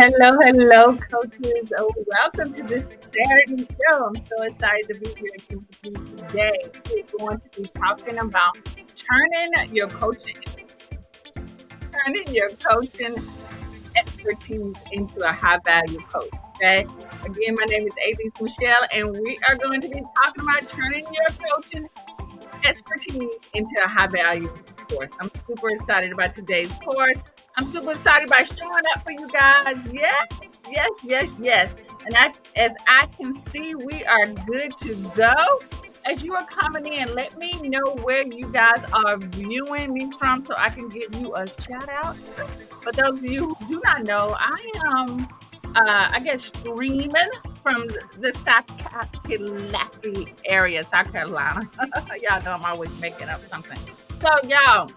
Hello, coaches. Welcome to this Saturday show. I'm so excited to be here with you today. We're going to be talking about turning your coaching, turning your coaching expertise into a high value coach. Okay. Again, my name is Avis Michelle, and we are going to be talking about turning your coaching expertise into a high value course. I'm super excited about today's course. I'm super excited about showing up for you guys. Yes. And as I can see, we are good to go. As you are coming in, let me know where you guys are viewing me from so I can give you a shout out. For those of you who do not know, I am, I guess, streaming from the South Carolina area, South Carolina. Y'all know I'm always making up something. So, y'all,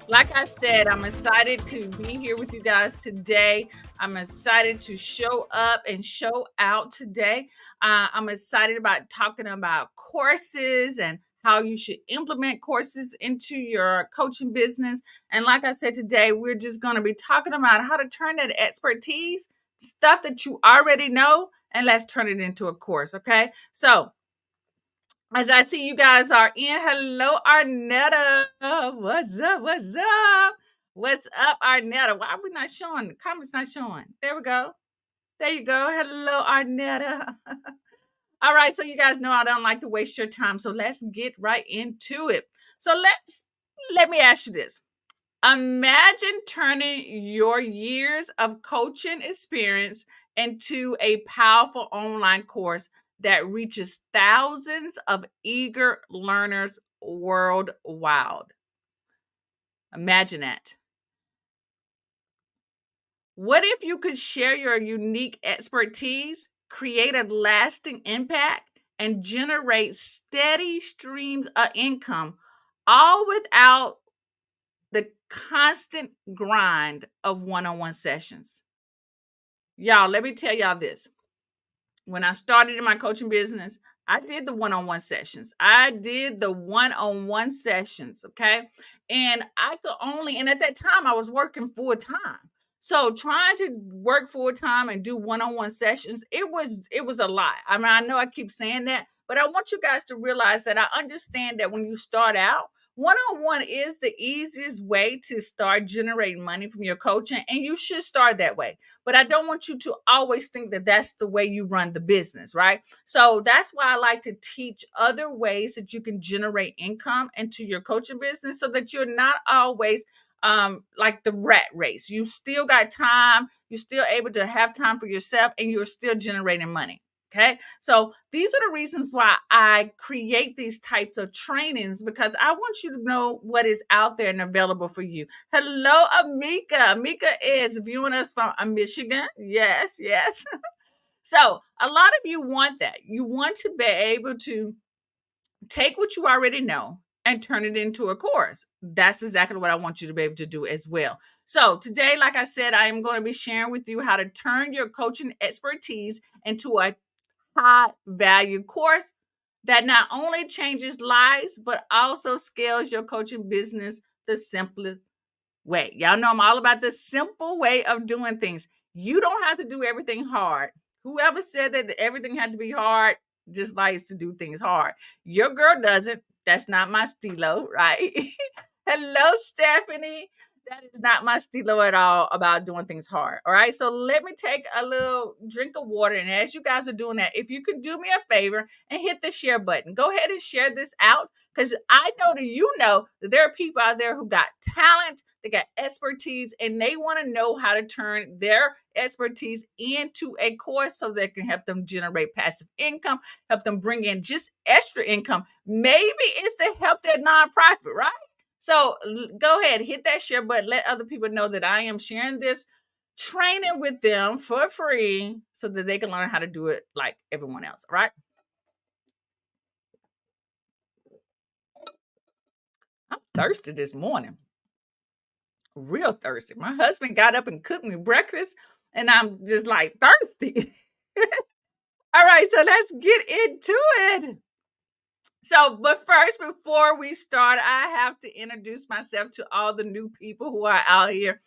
like I said, I'm excited to be here with you guys today. I'm excited to show up and show out today. I'm excited about talking about courses and how you should implement courses into your coaching business. And like I said today, we're just going to be talking about how to turn that expertise, stuff that you already know, and let's turn it into a course. Okay. So, as I see you guys are in, hello, Arnetta. What's up? What's up, Arnetta? Why are we not showing? The comments not showing. There we go. There you go. Hello, Arnetta. All right, so you guys know I don't like to waste your time. So let's get right into it. So let me ask you this. Imagine turning your years of coaching experience into a powerful online course that reaches thousands of eager learners worldwide. Imagine that. What if you could share your unique expertise, create a lasting impact, and generate steady streams of income, all without the constant grind of one-on-one sessions? Y'all, let me tell y'all this. When I started in my coaching business, I did the one-on-one sessions. Okay? And I could only, and at that time I was working full time. So trying to work full time and do one-on-one sessions, it was a lot. I mean, I know I keep saying that, but I want you guys to realize that I understand that when you start out, one-on-one is the easiest way to start generating money from your coaching, and you should start that way. But I don't want you to always think that that's the way you run the business, right? So that's why I like to teach other ways that you can generate income into your coaching business so that you're not always like the rat race. You still got time, you're still able to have time for yourself, and you're still generating money. Okay. So these are the reasons why I create these types of trainings, because I want you to know what is out there and available for you. Hello, Amika. Amika is viewing us from Michigan. Yes. So a lot of you want that. You want to be able to take what you already know and turn it into a course. That's exactly what I want you to be able to do as well. So today, like I said, I am going to be sharing with you how to turn your coaching expertise into a high value course that not only changes lives, but also scales your coaching business the simplest way. Y'all know I'm all about the simple way of doing things. You don't have to do everything hard. Whoever said that everything had to be hard just likes to do things hard. Your girl doesn't. That's not my stilo, right? Hello, Stephanie. That is not my stilo at all about doing things hard. All right. So let me take a little drink of water. And as you guys are doing that, if you can do me a favor and hit the share button, go ahead and share this out, because I know that you know that there are people out there who got talent, they got expertise, and they want to know how to turn their expertise into a course so they can help them generate passive income, help them bring in just extra income. Maybe it's to help their nonprofit, right? So go ahead, hit that share button. Let other people know that I am sharing this training with them for free so that they can learn how to do it like everyone else. All right. I'm thirsty this morning. Real thirsty. My husband got up and cooked me breakfast, and I'm just like thirsty. All right, so let's get into it. So, but first, before we start, I have to introduce myself to all the new people who are out here.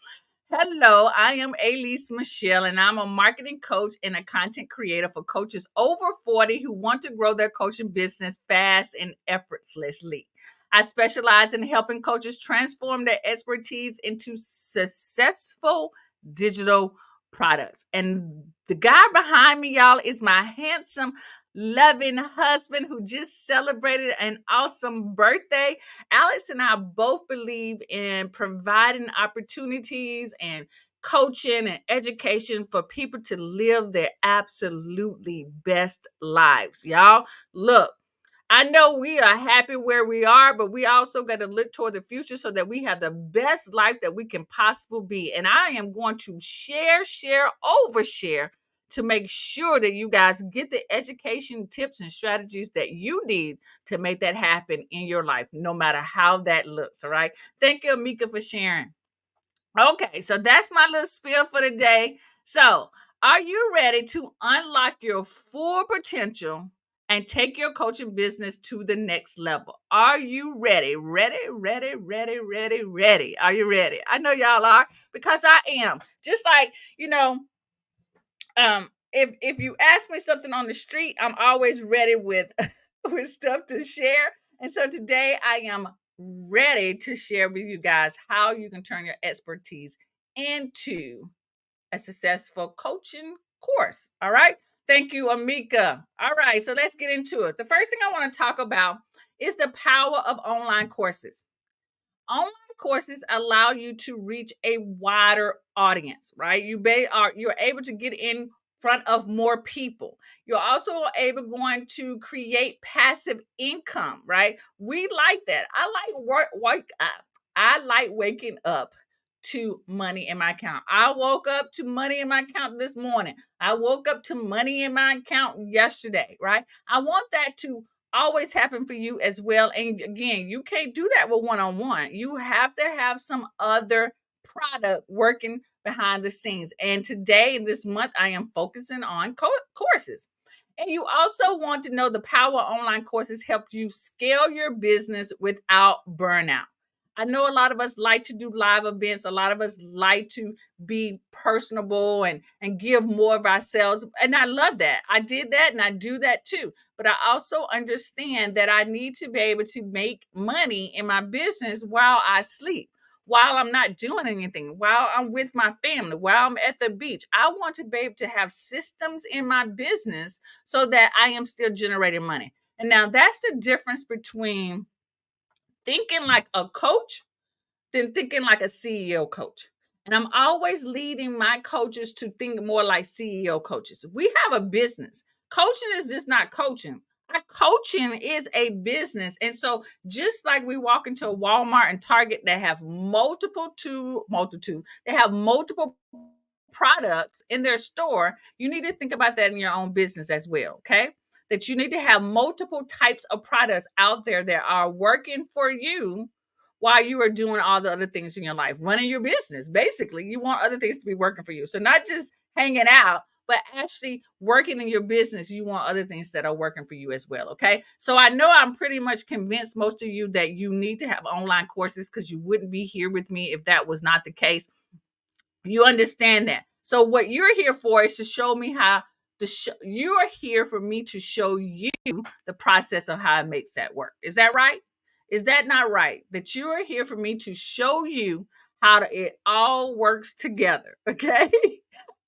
Hello, I am Elise Michelle, and I'm a marketing coach and a content creator for coaches over 40 who want to grow their coaching business fast and effortlessly. I specialize in helping coaches transform their expertise into successful digital products. And the guy behind me, y'all, is my handsome, loving husband who just celebrated an awesome birthday. Alex and I both believe in providing opportunities and coaching and education for people to live their absolutely best lives. Y'all, look, I know we are happy where we are, but we also got to look toward the future so that we have the best life that we can possibly be. And I am going to share, overshare to make sure that you guys get the education tips and strategies that you need to make that happen in your life, no matter how that looks. All right. Thank you, Amika, for sharing. Okay, so that's my little spiel for the day. So, are you ready to unlock your full potential and take your coaching business to the next level? Are you ready? Ready. Are you ready? I know y'all are because I am. Just like, if you ask me something on the street, I'm always ready with with stuff to share. And so today I am ready to share with you guys how you can turn your expertise into a successful coaching course. All right. Thank you, Amika. All right. So let's get into it. The first thing I want to talk about is the power of online courses. Online courses allow you to reach a wider audience, right? You're able to get in front of more people. You're also able going to create passive income, right? We like that. I like waking up to money in my account. I woke up to money in my account this morning. I woke up to money in my account yesterday, right? I want that to always happen for you as well. And again, you can't do that with one on one. You have to have some other product working behind the scenes. And today, this month, I am focusing on courses. And you also want to know the power online courses help you scale your business without burnout. I know a lot of us like to do live events. A lot of us like to be personable and give more of ourselves. And I love that. I did that and I do that too. But I also understand that I need to be able to make money in my business while I sleep, while I'm not doing anything, while I'm with my family, while I'm at the beach. I want to be able to have systems in my business so that I am still generating money. And now that's the difference between thinking like a coach than thinking like a CEO coach. And I'm always leading my coaches to think more like CEO coaches. We have a business. Coaching is just not coaching. Our coaching is a business. And so just like we walk into a Walmart and Target that have they have multiple products in their store, you need to think about that in your own business as well. Okay. That you need to have multiple types of products out there that are working for you while you are doing all the other things in your life, running your business. Basically, you want other things to be working for you. So not just hanging out, but actually working in your business. You want other things that are working for you as well. Okay. So I know I'm pretty much convinced most of you that you need to have online courses because you wouldn't be here with me if that was not the case. You understand that. So what you're here for is to show me how you are here for me to show you the process of how it makes that work. Is that right? Is that not right? That you are here for me to show you how it all works together. Okay.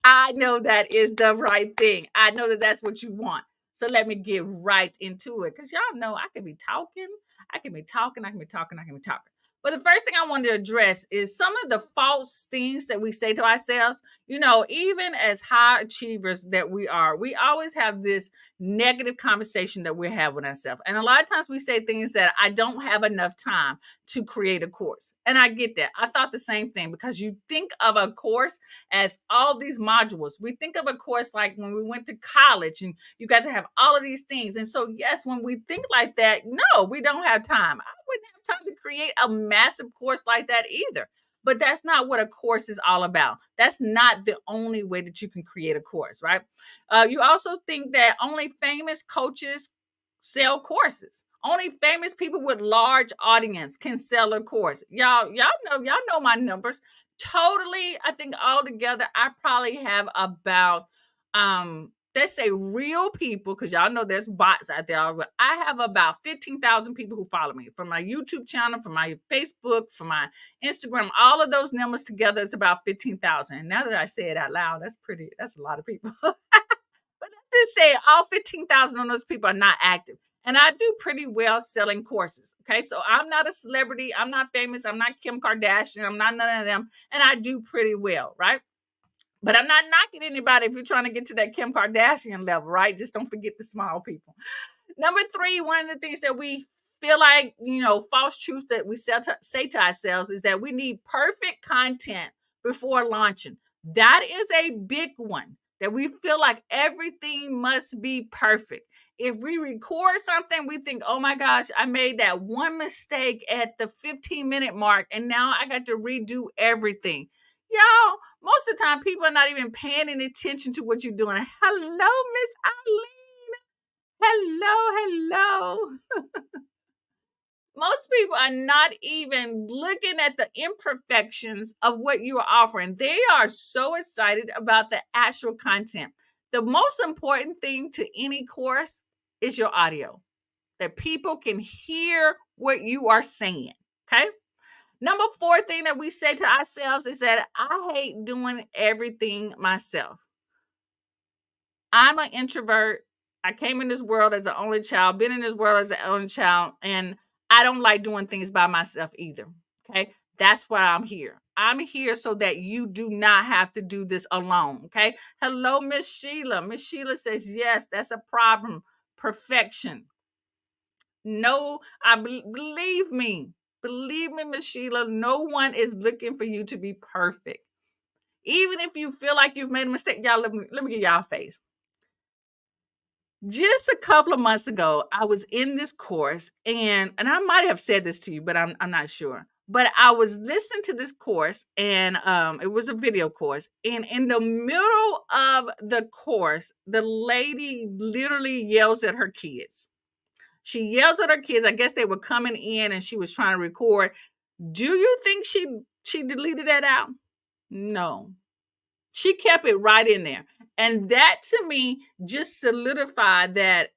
I know that is the right thing. I know that that's what you want. So let me get right into it because y'all know I can be talking. I can be talking. I can be talking. I can be talking. But the first thing I wanted to address is some of the false things that we say to ourselves. Even as high achievers that we always have this negative conversation that we have with ourselves. And a lot of times we say things that I don't have enough time to create a course. And I get that. I thought the same thing because you think of a course as all these modules. We think of a course like when we went to college and you got to have all of these things. And so, yes, when we think like that, no, we don't have time. I wouldn't have time to create a massive course like that either. But that's not what a course is all about. That's not the only way that you can create a course, right? You also think that only famous coaches sell courses. Only famous people with large audience can sell a course. Y'all know my numbers. totally, I think altogether, I probably have about, let's say real people, because y'all know there's bots out there. I have about 15,000 people who follow me from my YouTube channel, from my Facebook, from my Instagram. All of those numbers together is about 15,000. And now that I say it out loud, that's a lot of people. But let's just say all 15,000 of those people are not active. And I do pretty well selling courses. Okay. So I'm not a celebrity. I'm not famous. I'm not Kim Kardashian. I'm not none of them. And I do pretty well. Right. But I'm not knocking anybody if you're trying to get to that Kim Kardashian level. Right. Just don't forget the small people. Number three, one of the things that we feel like, false truth that we say to ourselves is that we need perfect content before launching. That is a big one, that we feel like everything must be perfect. If we record something, we think, oh my gosh, I made that one mistake at the 15-minute mark and now I got to redo everything. Y'all, most of the time, people are not even paying any attention to what you're doing. Hello, Miss Eileen. Hello. Most people are not even looking at the imperfections of what you are offering. They are so excited about the actual content. The most important thing to any course is your audio, that people can hear what you are saying. Okay. Number four thing that we say to ourselves is that I hate doing everything myself. I'm an introvert. I came in this world as an only child, been in this world as an only child, and I don't like doing things by myself either. Okay. That's why I'm here. I'm here so that you do not have to do this alone. Okay. Hello, Miss Sheila. Miss Sheila says, yes, that's a problem. Perfection. No, believe me. Believe me, Miss Sheila, no one is looking for you to be perfect. Even if you feel like you've made a mistake, y'all, let me get y'all a face. Just a couple of months ago, I was in this course, and I might have said this to you, but I'm not sure. But I was listening to this course, and it was a video course. And in the middle of the course, the lady literally yells at her kids. She yells at her kids. I guess they were coming in, and she was trying to record. Do you think she deleted that out? No. She kept it right in there. And that to me just solidified that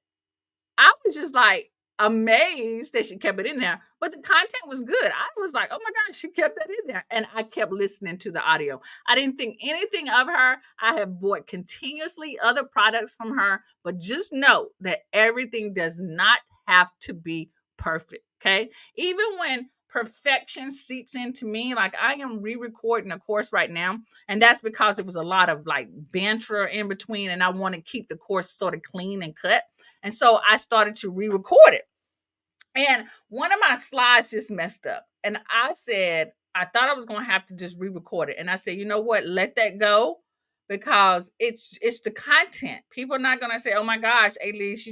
I was just like amazed that she kept it in there, but the content was good. I was like, oh my gosh, she kept that in there. And I kept listening to the audio. I didn't think anything of her. I have bought continuously other products from her, but just know that everything does not have to be perfect. Okay. Even when perfection seeps into me, like I am re-recording a course right now, and that's because it was a lot of like banter in between, and I want to keep the course sort of clean and cut. And so I started to re-record it. And one of my slides just messed up. And I said, I thought I was going to have to just re-record it. And I said, you know what? Let that go, because it's the content. People are not going to say, oh my gosh, Elise,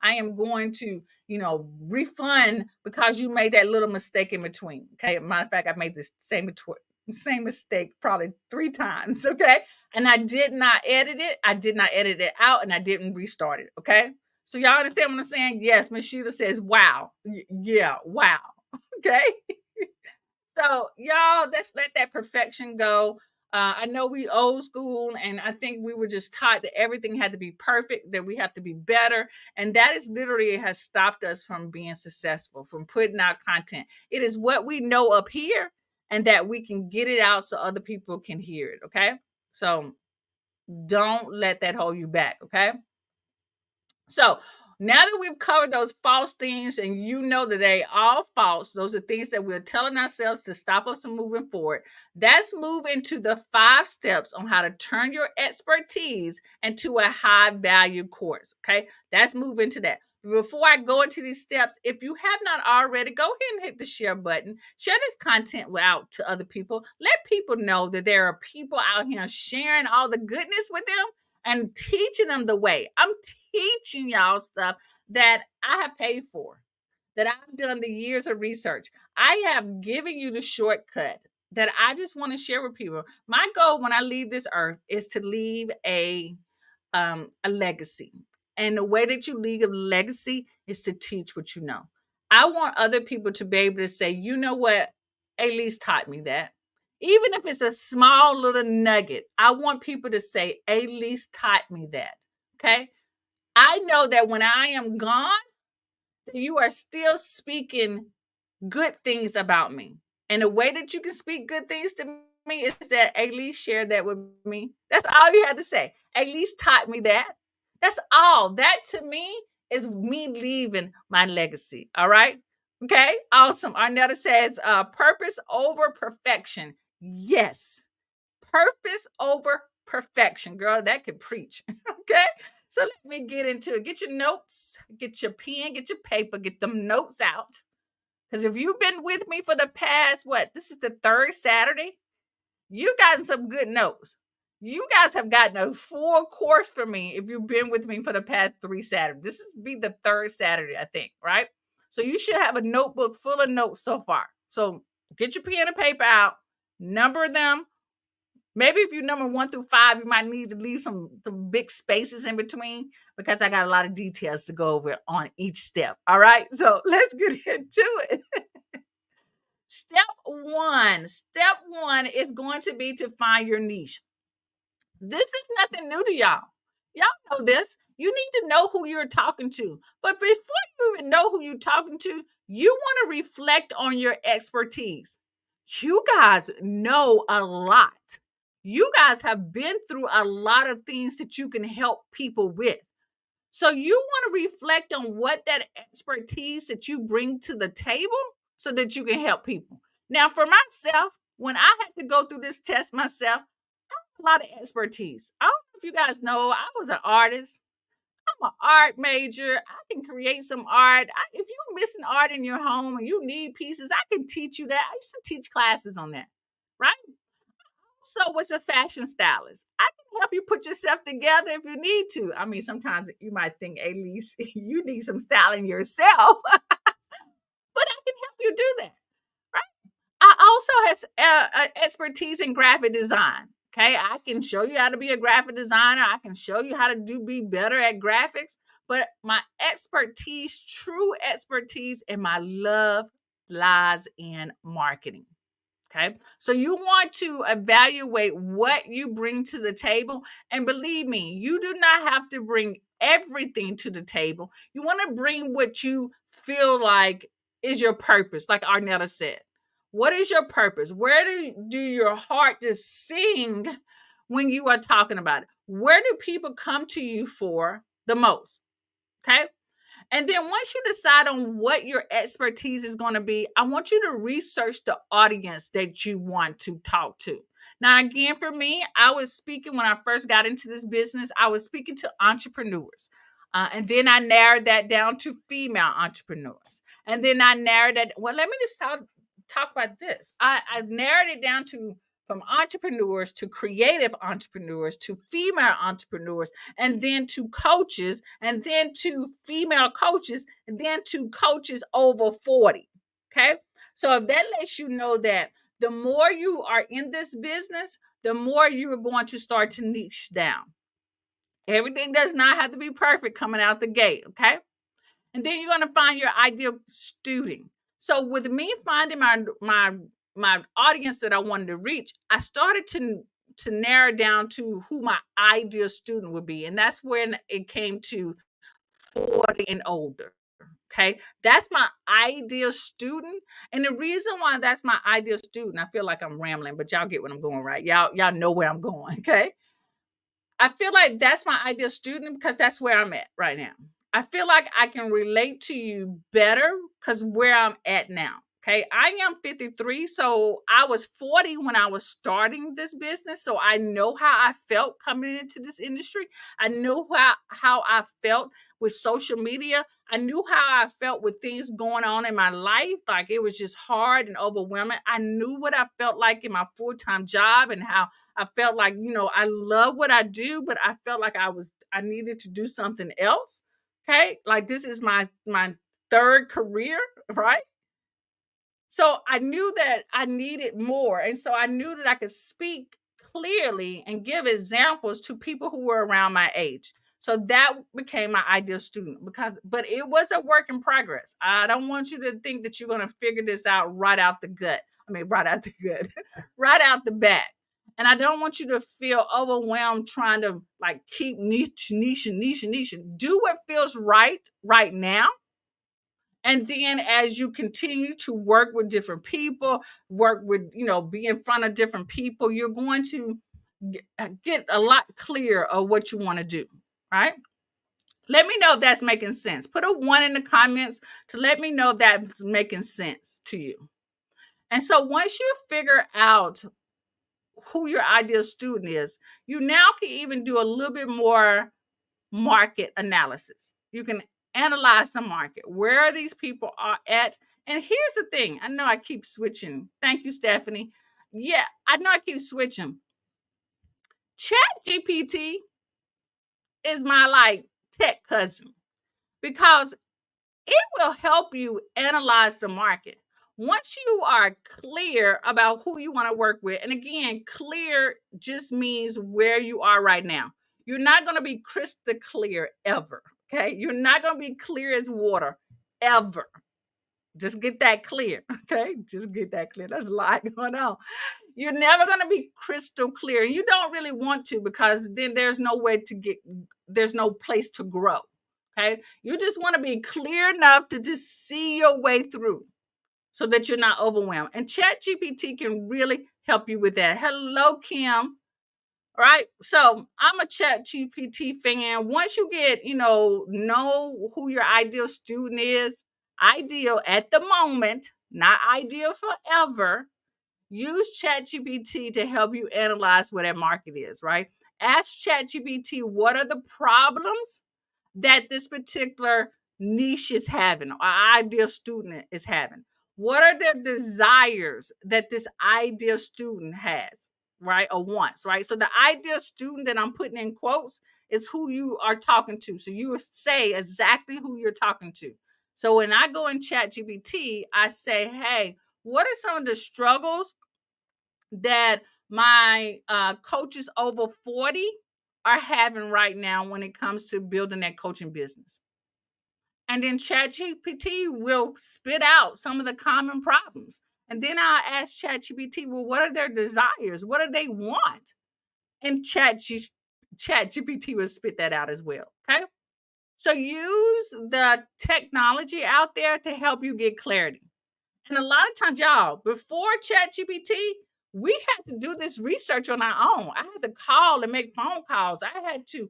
I am going to, refund because you made that little mistake in between. Okay. Matter of fact, I made this same mistake probably 3 times. Okay. And I did not edit it. I did not edit it out, and I didn't restart it. Okay. So y'all understand what I'm saying? Yes, Miss Sheila says, wow. Yeah, wow. Okay. So y'all, let's let that perfection go. I know we old school, and I think we were just taught that everything had to be perfect, that we have to be better. And that is literally has stopped us from being successful, from putting out content. It is what we know up here, and that we can get it out so other people can hear it. Okay. So don't let that hold you back. Okay. So now that we've covered those false things, and you know that they all false, those are things that we're telling ourselves to stop us from moving forward. Let's move into the 5 steps on how to turn your expertise into a high value course. Okay, let's move into that. Before I go into these steps, if you have not already, go ahead and hit the share button. Share this content out to other people. Let people know that there are people out here sharing all the goodness with them and teaching them the way. I'm teaching y'all stuff that I have paid for, that I've done the years of research. I have given you the shortcut that I just want to share with people. My goal when I leave this earth is to leave a legacy. And the way that you leave a legacy is to teach what you know. I want other people to be able to say, you know what? Elise taught me that. Even if it's a small little nugget, I want people to say, Elise taught me that. Okay. I know that when I am gone, that you are still speaking good things about me. And the way that you can speak good things to me is that Elise shared that with me. That's all you had to say. Elise taught me that. That's all. That to me is me leaving my legacy. All right. Okay. Awesome. Arnetta says, purpose over perfection. Yes. Purpose over perfection. Girl, that could preach. Okay. So let me get into it. Get your notes, get your pen, get your paper, get them notes out. Because if you've been with me for the past, what, this is the third Saturday, you've gotten some good notes. You guys have gotten a full course from me if you've been with me for the past 3 Saturdays. This is be the third Saturday, I think, right? So you should have a notebook full of notes so far. So get your pen and paper out, number them. Maybe if you number 1 through 5, you might need to leave some big spaces in between because I got a lot of details to go over on each step. All right. So let's get into it. Step one is going to be to find your niche. This is nothing new to y'all. Y'all know this. You need to know who you're talking to. But before you even know who you're talking to, you want to reflect on your expertise. You guys know a lot. You guys have been through a lot of things that you can help people with. So you want to reflect on what that expertise that you bring to the table so that you can help people. Now, for myself, when I had to go through this test myself, a lot of expertise. I don't know if you guys know, I was an artist. I'm an art major. I can create some art. If you're missing art in your home and you need pieces, I can teach you that. I used to teach classes on that, right? So, what's a fashion stylist? I can help you put yourself together if you need to. I mean, sometimes you might think, Elise, you need some styling yourself, but I can help you do that, right? I also has expertise in graphic design. Okay, I can show you how to be a graphic designer. I can show you how to be better at graphics. But my expertise, true expertise, and my love lies in marketing. Okay, so you want to evaluate what you bring to the table, and believe me, you do not have to bring everything to the table. You want to bring what you feel like is your purpose, like Arnetta said. What is your purpose? Where do your heart just sing when you are talking about it? Where do people come to you for the most? Okay. And then once you decide on what your expertise is going to be, I want you to research the audience that you want to talk to. Now, again, for me, I was speaking when I first got into this business, I was speaking to entrepreneurs. And then I narrowed that down to female entrepreneurs. And then I narrowed that. Well, let me just talk about this. I narrowed it down to from entrepreneurs to creative entrepreneurs to female entrepreneurs and then to coaches and then to female coaches and then to coaches over 40. Okay. So if that lets you know that the more you are in this business, the more you are going to start to niche down. Everything does not have to be perfect coming out the gate. Okay. And then you're going to find your ideal student. So with me finding my audience that I wanted to reach, I started to narrow down to who my ideal student would be. And that's when it came to 40 and older. Okay. That's my ideal student. And the reason why that's my ideal student, I feel like I'm rambling, but y'all get what I'm going, right? Y'all know where I'm going. Okay. I feel like that's my ideal student because that's where I'm at right now. I feel like I can relate to you better because where I'm at now. Okay. I am 53. So I was 40 when I was starting this business. So I know how I felt coming into this industry. I knew how I felt with social media. I knew how I felt with things going on in my life. Like it was just hard and overwhelming. I knew what I felt like in my full-time job and how I felt like, I love what I do, but I felt like I needed to do something else. Okay. Like this is my third career, right? So I knew that I needed more. And so I knew that I could speak clearly and give examples to people who were around my age. So that became my ideal student but it was a work in progress. I don't want you to think that you're going to figure this out right out the gut. I mean, right out the good, right out the bat. And I don't want you to feel overwhelmed trying to like keep niche. Do what feels right now. And then as you continue to work with different people, work with, be in front of different people, you're going to get a lot clearer of what you want to do, right? Let me know if that's making sense. Put a 1 in the comments to let me know if that's making sense to you. And so once you figure out who your ideal student is, you now can even do a little bit more market analysis. You can analyze the market. Where these people are at. And here's the thing. I know I keep switching. Thank you, Stephanie. Yeah, I know I keep switching. Chat GPT is my like tech cousin because it will help you analyze the market. Once you are clear about who you want to work with, and again, clear just means where you are right now. You're not going to be crystal clear ever. Okay. You're not going to be clear as water ever. Just get that clear. Okay. Just get that clear. That's a lot going on. You're never going to be crystal clear. You don't really want to because then there's there's no place to grow. Okay. You just want to be clear enough to just see your way through so that you're not overwhelmed. And Chat GPT can really help you with that. Hello, Kim. All right. So I'm a Chat GPT fan. Once you get, know who your ideal student is, ideal at the moment, not ideal forever, use ChatGPT to help you analyze where that market is, right? Ask ChatGPT what are the problems that this particular niche is having, or ideal student is having. What are the desires that this ideal student has, right? Or wants, right? So the ideal student that I'm putting in quotes is who you are talking to. So you say exactly who you're talking to. So when I go in ChatGPT, I say, hey, what are some of the struggles that my coaches over 40 are having right now when it comes to building that coaching business? And then ChatGPT will spit out some of the common problems. And then I'll ask ChatGPT, well, what are their desires? What do they want? And ChatGPT will spit that out as well. Okay. So use the technology out there to help you get clarity. And a lot of times, y'all, before ChatGPT, we had to do this research on our own. I had to call and make phone calls. I had to,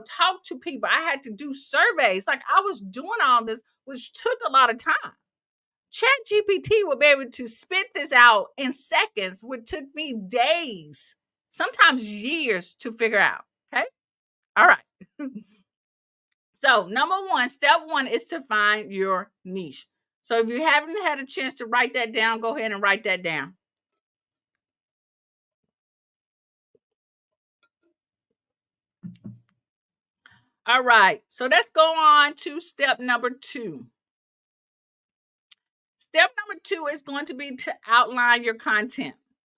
talk to people. I had to do surveys. Like I was doing all this, which took a lot of time. ChatGPT will be able to spit this out in seconds, which took me days, sometimes years to figure out. Okay. All right. So, number one, step one is to find your niche. So, if you haven't had a chance to write that down, go ahead and write that down. All right. So, let's go on to step number two. Step number two is going to be to outline your content.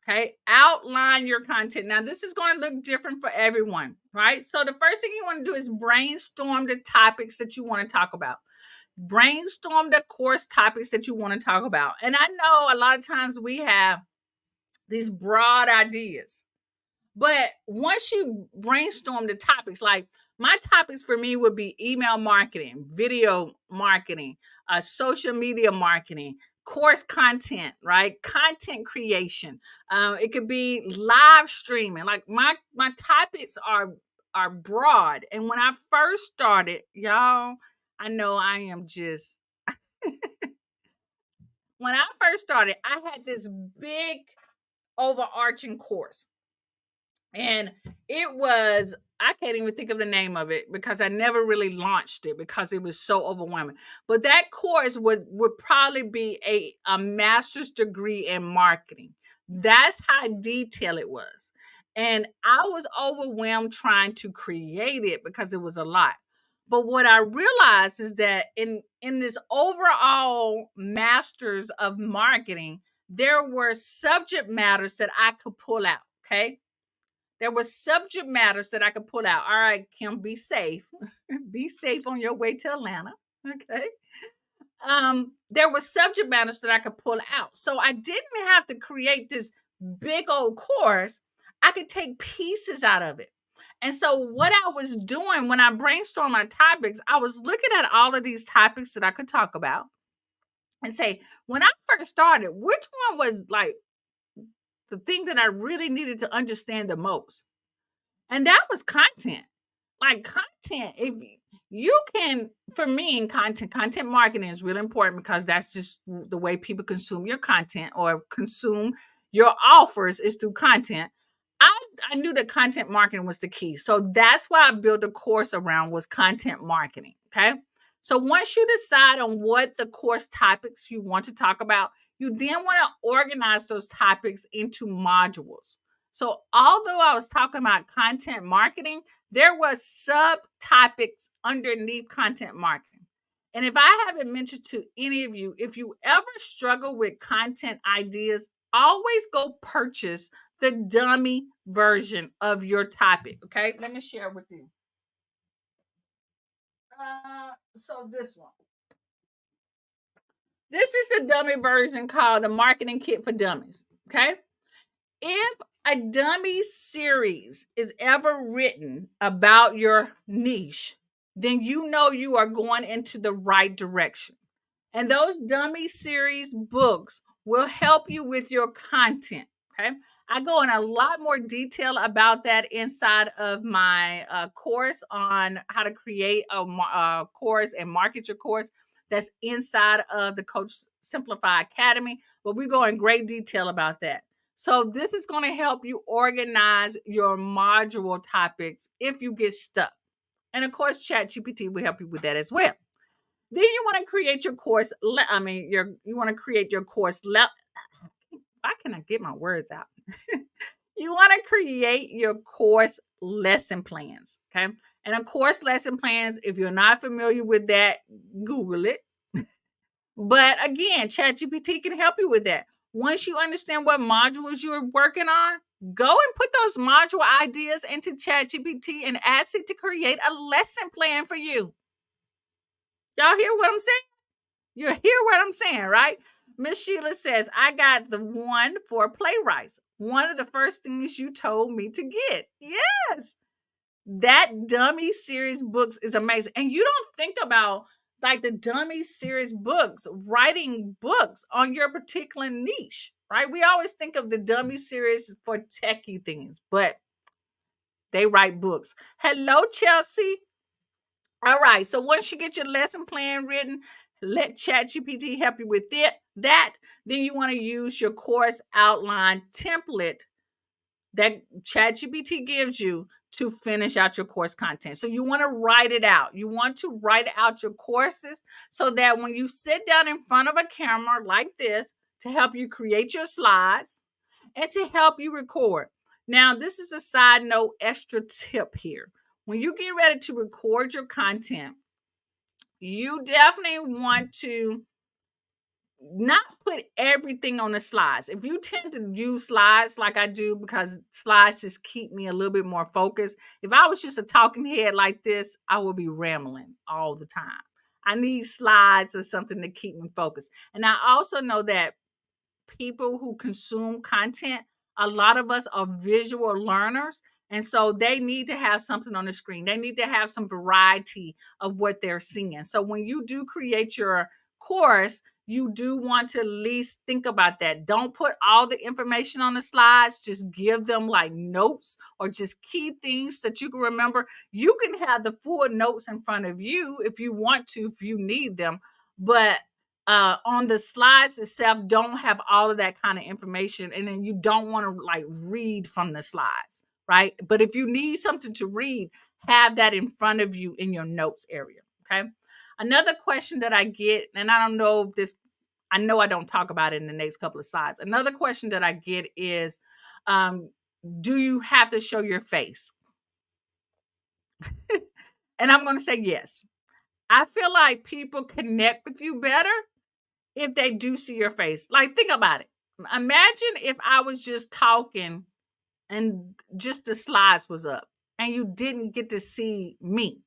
Okay. Outline your content. Now, this is going to look different for everyone, right? So, the first thing you want to do is brainstorm the topics that you want to talk about. Brainstorm the course topics that you want to talk about. And I know a lot of times we have these broad ideas, but once you brainstorm the topics, like my topics for me would be email marketing, video marketing, social media marketing, course content, right? Content creation. It could be live streaming. Like my topics are broad. And when I first started, y'all, I know I am just when I first started, I had this big overarching course. And it was, I can't even think of the name of it because I never really launched it because it was so overwhelming. But that course would probably be a master's degree in marketing. That's how detailed it was. And I was overwhelmed trying to create it because it was a lot. But what I realized is that in this overall masters of marketing, there were subject matters that I could pull out. Okay. There were subject matters that I could pull out. All right, Kim, be safe. Be safe on your way to Atlanta. Okay. there were subject matters that I could pull out. So I didn't have to create this big old course. I could take pieces out of it. And so what I was doing when I brainstormed my topics, I was looking at all of these topics that I could talk about and say, when I first started, which one was like the thing that I really needed to understand the most? And that was content. Like content, if you can, for me in content marketing is really important because that's just the way people consume your content or consume your offers is through content. I I knew that content marketing was the key. So that's why I built a course around was content marketing. Okay. So once you decide on what the course topics you want to talk about, you then want to organize those topics into modules. So although I was talking about content marketing, there was subtopics underneath content marketing. And if I haven't mentioned to any of you, if you ever struggle with content ideas, always go purchase the dummy version of your topic. Okay, let me share with you. So this one. This is a dummy version called the Marketing Kit for Dummies. Okay. If a dummy series is ever written about your niche, then you know you are going into the right direction. And those dummy series books will help you with your content. Okay. I go in a lot more detail about that inside of my course on how to create a course and market your course. That's inside of the Coach Simplify Academy. But we go in great detail about that. So this is going to help you organize your module topics if you get stuck. And of course, ChatGPT will help you with that as well. Then you want to create your course. You want to create your course. Why can I get my words out? You want to create your course lesson plans. Okay. And of course, lesson plans, if you're not familiar with that, Google it. But again, ChatGPT can help you with that. Once you understand what modules you're working on, go and put those module ideas into ChatGPT and ask it to create a lesson plan for you. Y'all hear what I'm saying? You hear what I'm saying, right? Miss Sheila says, I got the one for playwrights. One of the first things you told me to get. Yes. That dummy series books is amazing. And you don't think about like the dummy series books, writing books on your particular niche, right? We always think of the dummy series for techie things, but they write books. Hello, Chelsea. All right. So once you get your lesson plan written, let ChatGPT help you with that. Then you want to use your course outline template that ChatGPT gives you to finish out your course content. So you want to write it out. You want to write out your courses so that when you sit down in front of a camera like this to help you create your slides and to help you record. Now, this is a side note, extra tip here. When you get ready to record your content, you definitely want to not put everything on the slides. If you tend to use slides like I do, because slides just keep me a little bit more focused. If I was just a talking head like this, I would be rambling all the time. I need slides or something to keep me focused. And I also know that people who consume content, a lot of us are visual learners. And so they need to have something on the screen. They need to have some variety of what they're seeing. So when you do create your course, you do want to at least think about that. Don't put all the information on the slides. Just give them like notes or just key things that you can remember. You can have the full notes in front of you if you want to, if you need them. But on the slides itself, don't have all of that kind of information. And then you don't want to like read from the slides, right? But if you need something to read, have that in front of you in your notes area. Okay. Another question that I get, and I don't know if this, I know I don't talk about it in the next couple of slides. Another question that I get is, do you have to show your face? And I'm going to say yes. I feel like people connect with you better if they do see your face. Like, think about it. Imagine if I was just talking and just the slides was up and you didn't get to see me.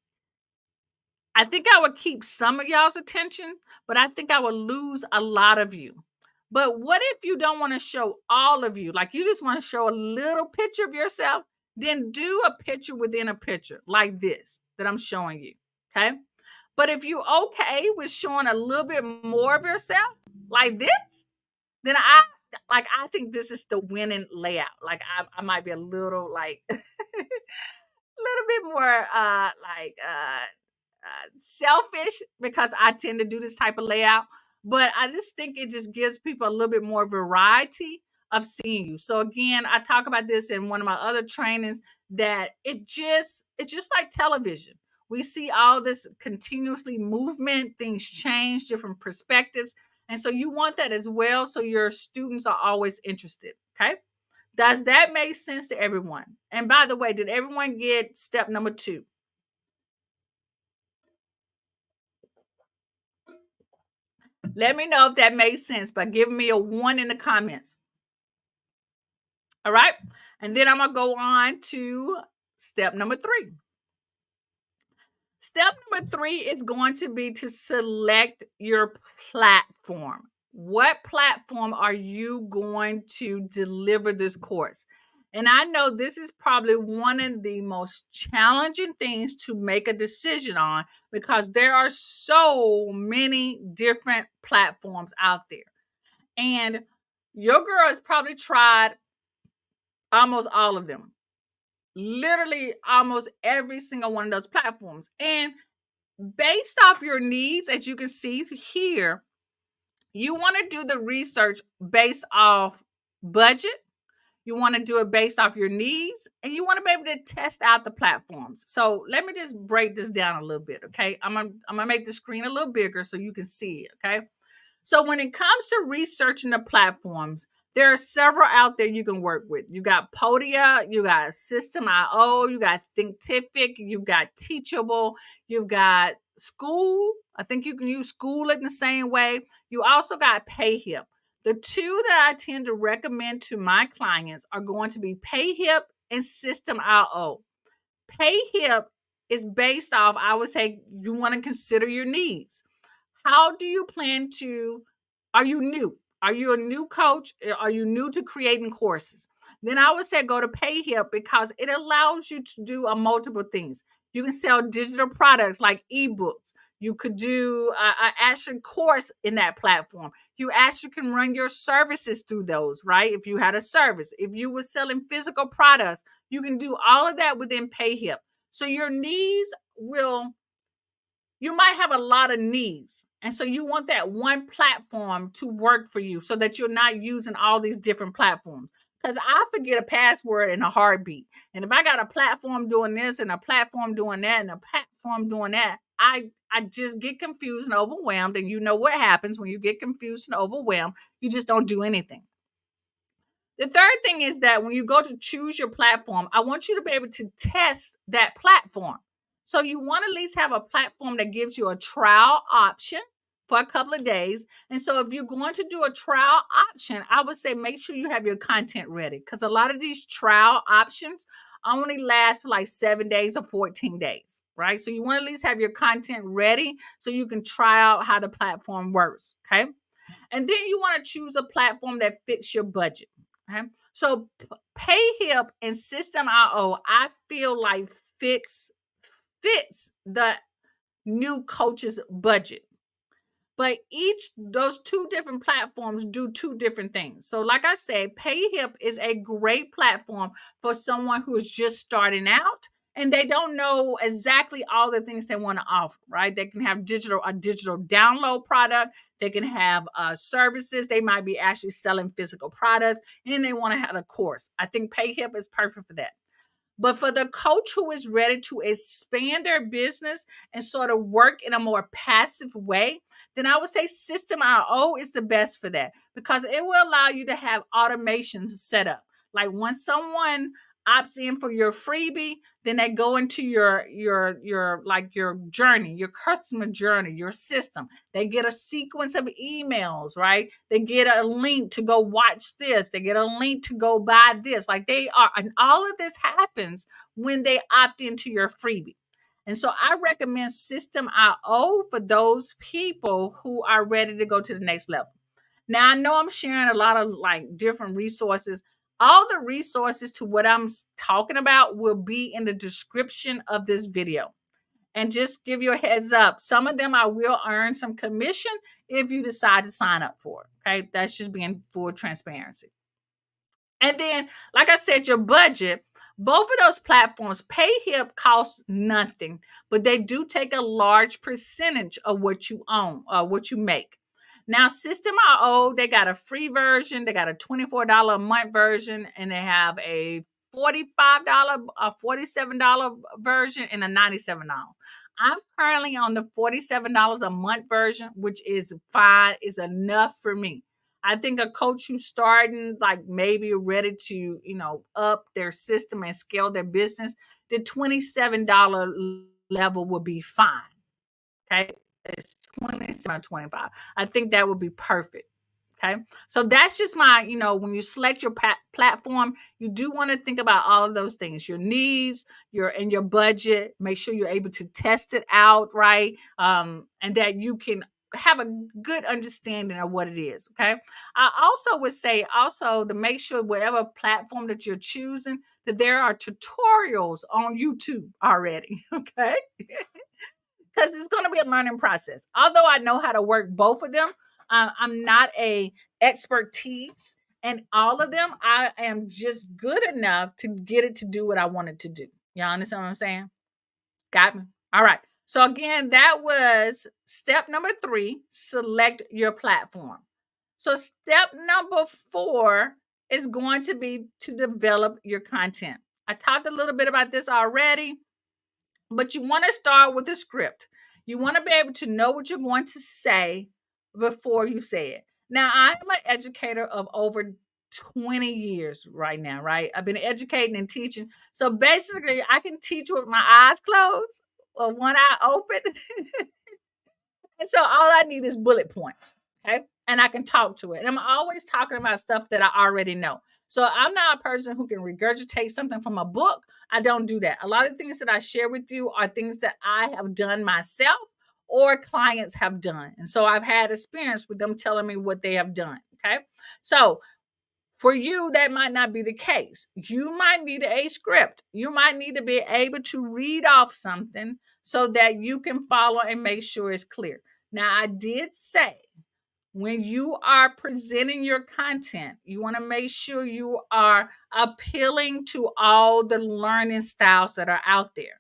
I think I would keep some of y'all's attention, but I think I would lose a lot of you. But what if you don't want to show all of you? Like you just want to show a little picture of yourself? Then do a picture within a picture like this that I'm showing you. Okay. But if you okay with showing a little bit more of yourself like this, then I think this is the winning layout. Like I might be a little like a little bit more selfish because I tend to do this type of layout, but I just think it just gives people a little bit more variety of seeing you. So again, I talk about this in one of my other trainings that it's just like television. We see all this continuously movement, things change, different perspectives. And so you want that as well. So your students are always interested. Okay. Does that make sense to everyone? And by the way, did everyone get step number 2? Let me know if that made sense by giving me a 1 in the comments. All right. And then I'm going to go on to step number 3. Step number 3 is going to be to select your platform. What platform are you going to deliver this course? And I know this is probably one of the most challenging things to make a decision on because there are so many different platforms out there. And your girl has probably tried almost all of them. Literally almost every single one of those platforms. And based off your needs, as you can see here, you want to do the research based off budget. You want to do it based off your needs, and you want to be able to test out the platforms. So let me just break this down a little bit, okay? I'm gonna make the screen a little bigger so you can see it, okay? So when it comes to researching the platforms, there are several out there you can work with. You got Podia, you got System.io, you got Thinkific, you got Teachable, you've got School. I think you can use School in the same way. You also got PayHip. The two that I tend to recommend to my clients are going to be PayHip and System.io. PayHip is based off, I would say, you want to consider your needs. How do you plan to, are you new? Are you a new coach? Are you new to creating courses? Then I would say go to PayHip because it allows you to do multiple things. You can sell digital products like ebooks. You could do an Asher course in that platform. You actually can run your services through those, right? If you had a service, if you were selling physical products, you can do all of that within PayHip. So your needs will, you might have a lot of needs. And so you want that one platform to work for you so that you're not using all these different platforms. Because I forget a password in a heartbeat. And if I got a platform doing this and a platform doing that and a platform doing that, I just get confused and overwhelmed. And you know what happens when you get confused and overwhelmed? You just don't do anything. The third thing is that when you go to choose your platform, I want you to be able to test that platform. So you want to at least have a platform that gives you a trial option for a couple of days. And so if you're going to do a trial option, I would say make sure you have your content ready because a lot of these trial options only last for like 7 days or 14 days, right? So you want to at least have your content ready so you can try out how the platform works, okay? And then you want to choose a platform that fits your budget. Okay. So PayHip and System.io, I feel like fits the new coach's budget. But each those two different platforms do two different things. So like I said, PayHip is a great platform for someone who is just starting out and they don't know exactly all the things they want to offer, right? They can have a digital download product. They can have services. They might be actually selling physical products and they want to have a course. I think PayHip is perfect for that. But for the coach who is ready to expand their business and sort of work in a more passive way, then I would say System.io is the best for that because it will allow you to have automations set up. Like once someone opts in for your freebie, then they go into your journey, your customer journey, your system. They get a sequence of emails, right? They get a link to go watch this. They get a link to go buy this. Like they are, and all of this happens when they opt into your freebie. And so I recommend System IO for those people who are ready to go to the next level. Now, I know I'm sharing a lot of like different resources. All the resources to what I'm talking about will be in the description of this video. And just give you a heads up, some of them I will earn some commission if you decide to sign up for it. Okay. That's just being full transparency. And then, like I said, your budget, both of those platforms, PayHip costs nothing, but they do take a large percentage of what you own, what you make. Now, System IO, they got a free version, they got a $24 a month version, and they have a $45, a $47 version, and a $97. I'm currently on the $47 a month version, which is fine, is enough for me. I think a coach who's starting, like maybe ready to, up their system and scale their business, the $27 level will be fine. Okay. It's 27 or 25. I think that would be perfect. Okay. So that's just my, when you select your platform, you do want to think about all of those things, your needs, your budget, make sure you're able to test it out. Right. And that you can have a good understanding of what it is. Okay. I also would say also to make sure whatever platform that you're choosing, that there are tutorials on YouTube already. Okay. Because it's going to be a learning process. Although I know how to work both of them, I'm not a expertise in all of them. I am just good enough to get it to do what I want it to do. Y'all understand what I'm saying? Got me? All right. So again, that was step number 3, select your platform. So step number 4 is going to be to develop your content. I talked a little bit about this already. But you want to start with a script. You want to be able to know what you're going to say before you say it. Now, I'm an educator of over 20 years right now, right? I've been educating and teaching. So basically, I can teach with my eyes closed or one eye open. And so all I need is bullet points. Okay. And I can talk to it. And I'm always talking about stuff that I already know. So I'm not a person who can regurgitate something from a book. I don't do that. A lot of things that I share with you are things that I have done myself or clients have done. And so I've had experience with them telling me what they have done. Okay. So for you, that might not be the case. You might need a script. You might need to be able to read off something so that you can follow and make sure it's clear. Now, I did say when you are presenting your content, you want to make sure you are appealing to all the learning styles that are out there.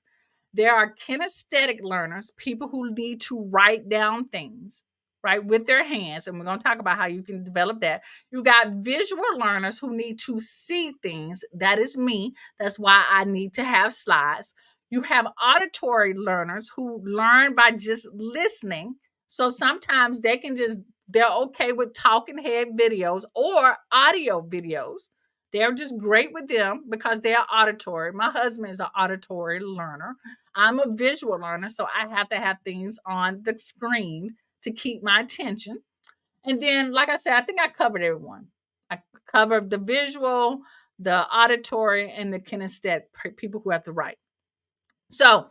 There are kinesthetic learners, people who need to write down things, right, with their hands. And we're going to talk about how you can develop that. You got visual learners who need to see things. That is me. That's why I need to have slides. You have auditory learners who learn by just listening. So sometimes they're okay with talking head videos or audio videos. They're just great with them because they're auditory. My husband is an auditory learner. I'm a visual learner, so I have to have things on the screen to keep my attention. And then, like I said, I think I covered everyone. I covered the visual, the auditory, and the kinesthetic people who have to write. So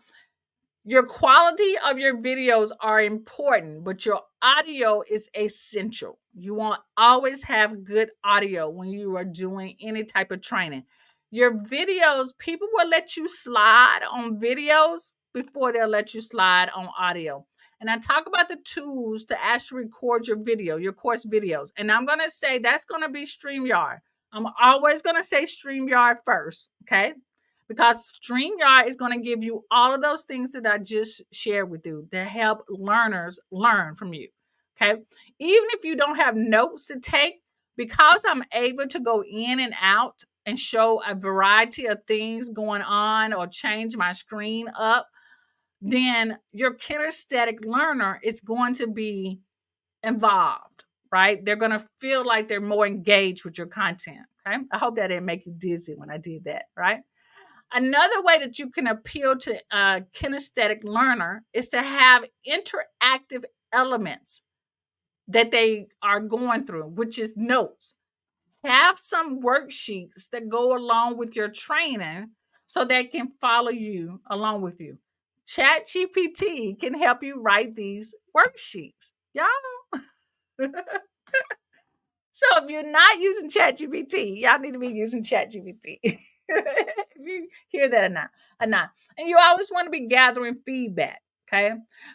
your quality of your videos are important, but your audio is essential. You want always have good audio when you are doing any type of training. Your videos, people will let you slide on videos before they'll let you slide on audio. And I talk about the tools to actually record your video, your course videos. And I'm going to say that's going to be StreamYard. I'm always going to say StreamYard first, okay? Because StreamYard is going to give you all of those things that I just shared with you to help learners learn from you. Okay. Even if you don't have notes to take, because I'm able to go in and out and show a variety of things going on or change my screen up, then your kinesthetic learner is going to be involved, right? They're going to feel like they're more engaged with your content. Okay. I hope that didn't make you dizzy when I did that, right? Another way that you can appeal to a kinesthetic learner is to have interactive elements that they are going through, which is notes. Have some worksheets that go along with your training so they can follow you along with you. ChatGPT can help you write these worksheets. Y'all. So if you're not using ChatGPT, y'all need to be using ChatGPT. If you hear that or not. And you always want to be gathering feedback. Okay.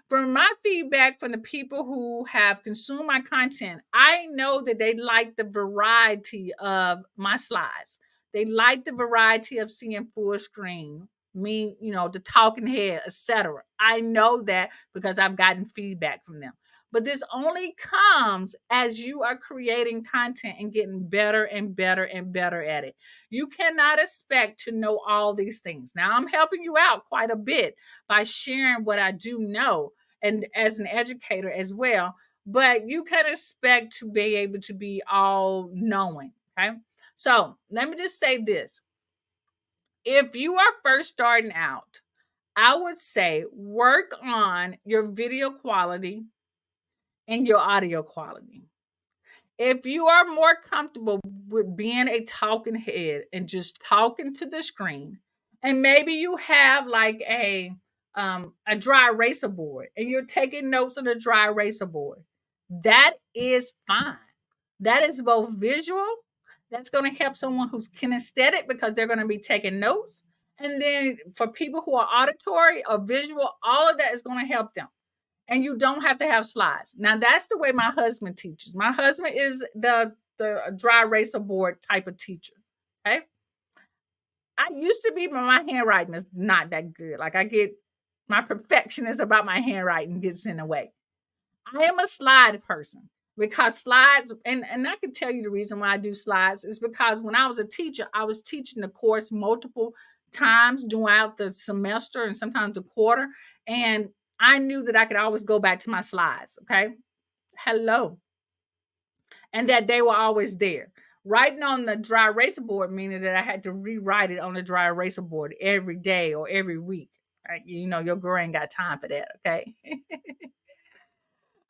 From my feedback from the people who have consumed my content, I know that they like the variety of my slides. They like the variety of seeing full screen, me, the talking head, etc. I know that because I've gotten feedback from them. But this only comes as you are creating content and getting better and better and better at it. You cannot expect to know all these things. Now, I'm helping you out quite a bit by sharing what I do know and as an educator as well. But you can expect to be able to be all knowing. Okay. So let me just say this. If you are first starting out, I would say work on your video quality and your audio quality. If you are more comfortable with being a talking head and just talking to the screen, and maybe you have like a dry eraser board and you're taking notes on a dry eraser board, that is fine. That is both visual, that's going to help someone who's kinesthetic because they're going to be taking notes. And then for people who are auditory or visual, all of that is going to help them, and you don't have to have slides. Now that's the way my husband teaches. My husband is the dry eraser board type of teacher. Okay. I used to be, but my handwriting is not that good. Like I get my perfectionist about my handwriting gets in the way. I am a slide person because slides, and I can tell you the reason why I do slides is because when I was a teacher, I was teaching the course multiple times throughout the semester and sometimes the quarter. And I knew that I could always go back to my slides. Okay. Hello. And that they were always there. Writing on the dry eraser board, meaning that I had to rewrite it on the dry eraser board every day or every week. Right? Your girl ain't got time for that. Okay.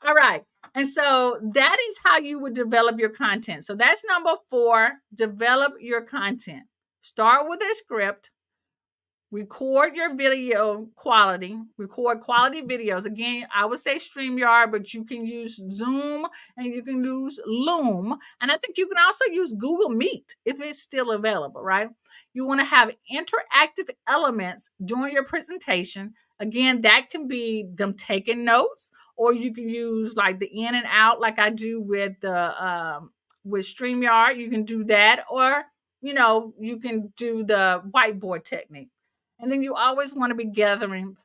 All right. And so that is how you would develop your content. So that's number 4. Develop your content. Start with a script. Record your video quality. Record quality videos. Again, I would say StreamYard, but you can use Zoom and you can use Loom. And I think you can also use Google Meet if it's still available, right? You want to have interactive elements during your presentation. Again, that can be them taking notes, or you can use like the in and out, like I do with StreamYard. You can do that, or you can do the whiteboard technique. And then you always want to be gathering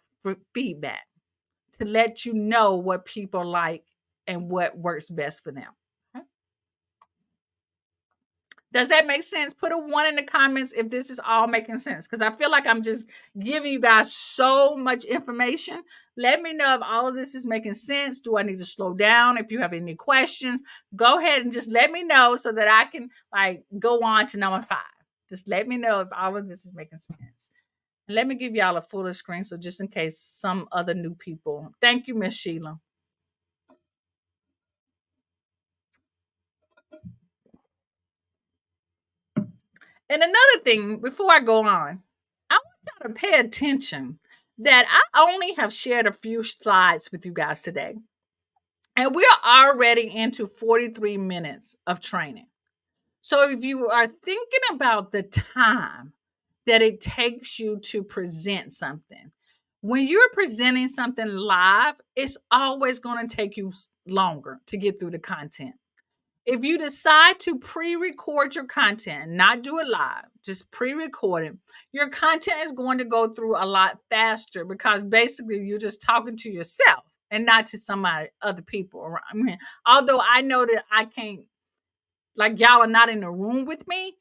feedback to let you know what people like and what works best for them. Okay? Does that make sense? Put a 1 in the comments if this is all making sense, because I feel like I'm just giving you guys so much information. Let me know if all of this is making sense. Do I need to slow down? If you have any questions, go ahead and just let me know so that I can go on to number 5. Just let me know if all of this is making sense. Let me give y'all a fuller screen, so just in case some other new people. Thank you, Miss Sheila. And another thing, before I go on, I want y'all to pay attention that I only have shared a few slides with you guys today. And we're already into 43 minutes of training. So if you are thinking about the time that it takes you to present something, when you're presenting something live, it's always going to take you longer to get through the content. If you decide to pre-record your content, not do it live, just pre-record it, your content is going to go through a lot faster because basically you're just talking to yourself and not to somebody, other people around. I mean, although I know that I can't, like y'all are not in the room with me,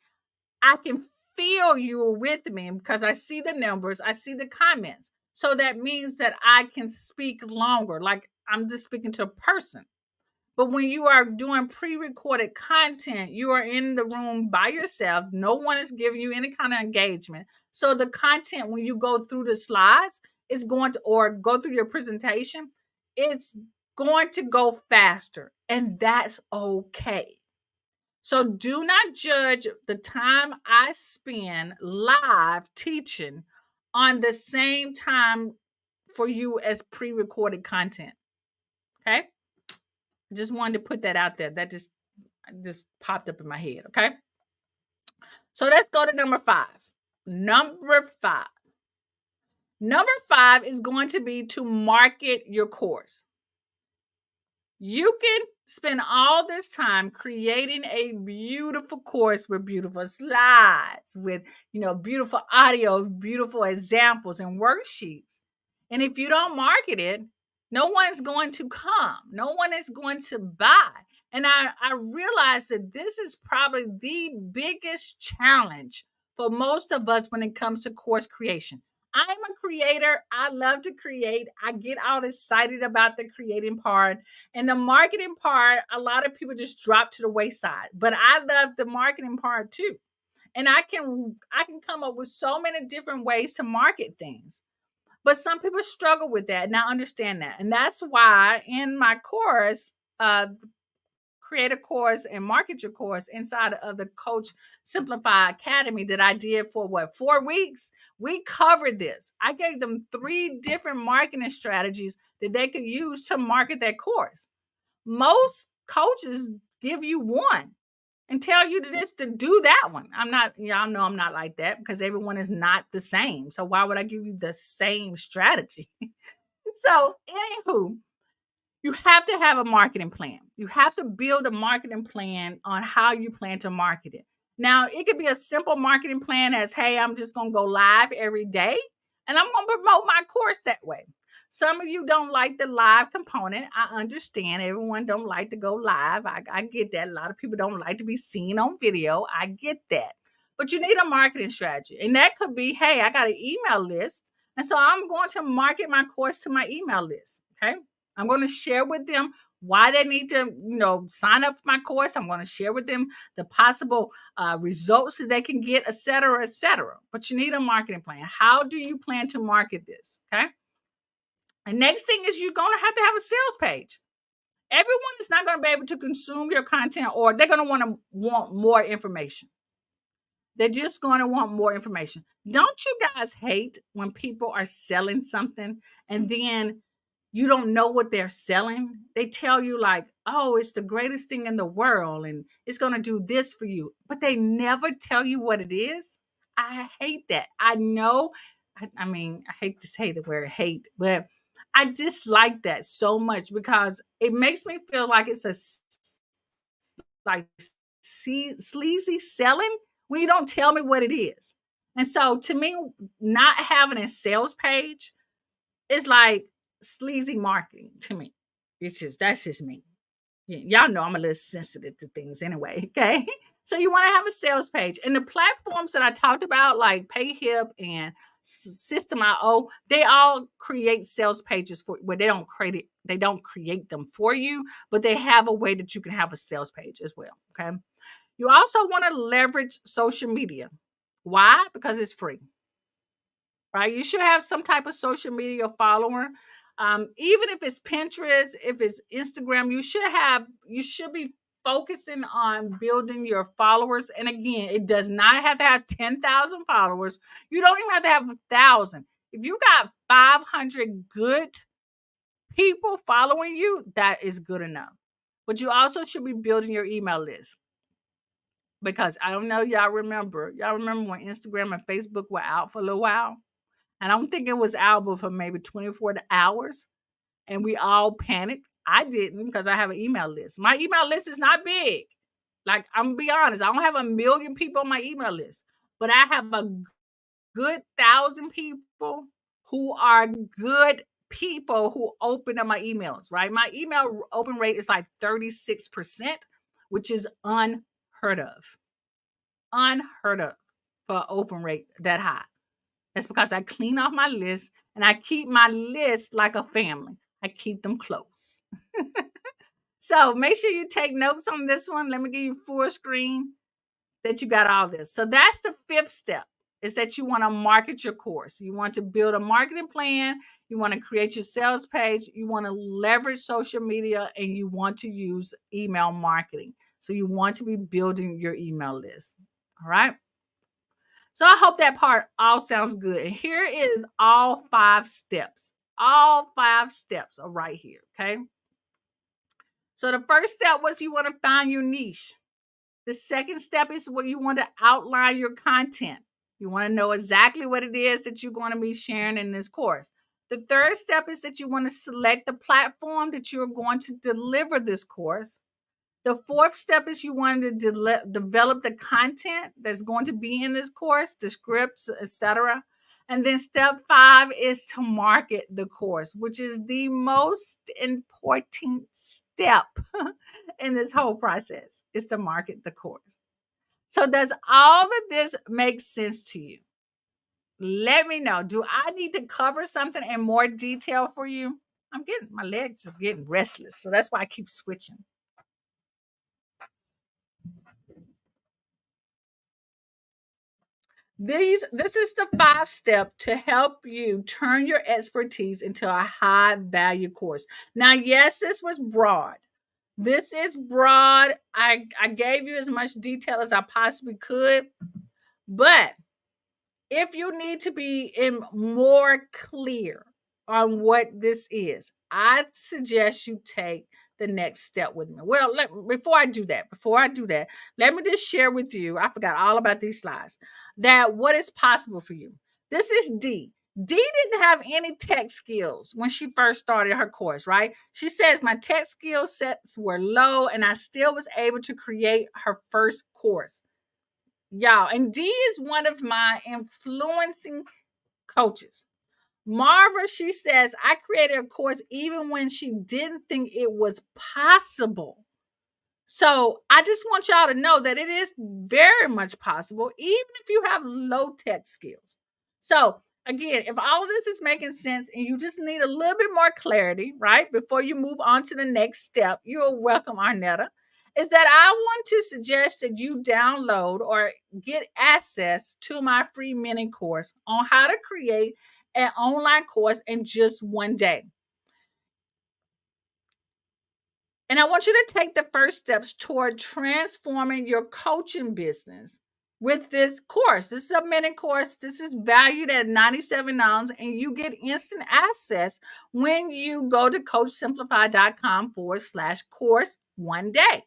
I can feel you with me because I see the numbers, I see the comments. So that means that I can speak longer, like I'm just speaking to a person. But when you are doing pre-recorded content, you are in the room by yourself. No one is giving you any kind of engagement. So the content, when you go through the slides, it's going to, or go through your presentation, it's going to go faster. And that's okay. So do not judge the time I spend live teaching on the same time for you as pre-recorded content. Okay. Just wanted to put that out there. That just popped up in my head. Okay. So let's go to number 5. Number 5. Number 5 is going to be to market your course. You can spend all this time creating a beautiful course with beautiful slides, with, beautiful audio, beautiful examples and worksheets. And if you don't market it, no one's going to come. No one is going to buy. And I realize that this is probably the biggest challenge for most of us when it comes to course creation. I'm a creator. I love to create. I get all excited about the creating part. And the marketing part, a lot of people just drop to the wayside. But I love the marketing part too. And I can come up with so many different ways to market things. But some people struggle with that. And I understand that. And that's why in my course, create a course and market your course inside of the Coach Simplify Academy that I did for 4 weeks. We covered this. I gave them 3 different marketing strategies that they could use to market their course. Most coaches give you one and tell you to do that one. Y'all know I'm not like that because everyone is not the same. So why would I give you the same strategy? So anywho, you have to have a marketing plan. You have to build a marketing plan on how you plan to market it. Now, it could be a simple marketing plan as, hey, I'm just going to go live every day and I'm going to promote my course that way. Some of you don't like the live component. I understand everyone don't like to go live. I get that. A lot of people don't like to be seen on video. I get that. But you need a marketing strategy. And that could be, hey, I got an email list. And so I'm going to market my course to my email list. Okay. I'm going to share with them why they need to, sign up for my course. I'm going to share with them the possible results that they can get, et cetera, et cetera. But you need a marketing plan. How do you plan to market this? Okay. And next thing is you're going to have a sales page. Everyone is not going to be able to consume your content, or they're going to want more information. They're just going to want more information. Don't you guys hate when people are selling something and then you don't know what they're selling? They tell you like, oh, it's the greatest thing in the world and it's going to do this for you. But they never tell you what it is. I hate that. I know. I hate to say the word hate, but I dislike that so much because it makes me feel like it's like sleazy selling when you don't tell me what it is. And so to me, not having a sales page is like sleazy marketing to me. That's just me. Y'all know I'm a little sensitive to things anyway. Okay. So you want to have a sales page, and the platforms that I talked about, like PayHip and System.io, they all create sales pages for where they don't create them for you, but they have a way that you can have a sales page as well. Okay. You also want to leverage social media. Why? Because it's free. Right? You should have some type of social media follower. Even if it's Pinterest, if it's Instagram, you should be focusing on building your followers. And again, it does not have to have 10,000 followers. You don't even have to have 1,000. If you got 500 good people following you, that is good enough. But you also should be building your email list. Because I don't know, y'all remember when Instagram and Facebook were out for a little while? And I don't think it was out for maybe 24 hours. And we all panicked. I didn't, because I have an email list. My email list is not big. Like, I'm going to be honest. I don't have 1 million people on my email list. But I have a good 1,000 people who are good people who open up my emails, right? My email open rate is like 36%, which is unheard of. Unheard of for an open rate that high. That's because I clean off my list and I keep my list like a family. I keep them close. So make sure you take notes on this one. Let me give you full screen that you got all this. So that's the 5th step, is that you want to market your course. You want to build a marketing plan. You want to create your sales page. You want to leverage social media, and you want to use email marketing. So you want to be building your email list. All right. So I hope that part all sounds good. And here is all 5 steps. all 5 steps are right here. Okay. So the first step was you want to find your niche. The second step is where you want to outline your content. You want to know exactly what it is that you're going to be sharing in this course. The third step is that you want to select the platform that you're going to deliver this course. The fourth step is you want to develop the content that's going to be in this course, the scripts, etc. And then step 5 is to market the course, which is the most important step in this whole process, is to market the course. So does all of this make sense to you? Let me know. Do I need to cover something in more detail for you? My legs are getting restless, so that's why I keep switching. This is the 5 step to help you turn your expertise into a high value course. Now, yes, this was broad. This is broad. I gave you as much detail as I possibly could, but if you need to be more clear on what this is, I suggest you take the next step with me. Well, before I do that, let me just share with you. I forgot all about these slides. That what is possible for you. This is D. D didn't have any tech skills when she first started her course, right? She says my tech skill sets were low and I still was able to create her first course. Y'all, and D is one of my influencing coaches. Marva, she says, I created a course even when she didn't think it was possible. So I just want y'all to know that it is very much possible, even if you have low tech skills. So again, if all of this is making sense and you just need a little bit more clarity, right, before you move on to the next step, you're welcome, Arnetta. Is that I want to suggest that you download or get access to my free mini course on how to create an online course in just one day. And I want you to take the first steps toward transforming your coaching business with this course. This is a mini course. This is valued at $97, and you get instant access when you go to coachsimplify.com/course one day.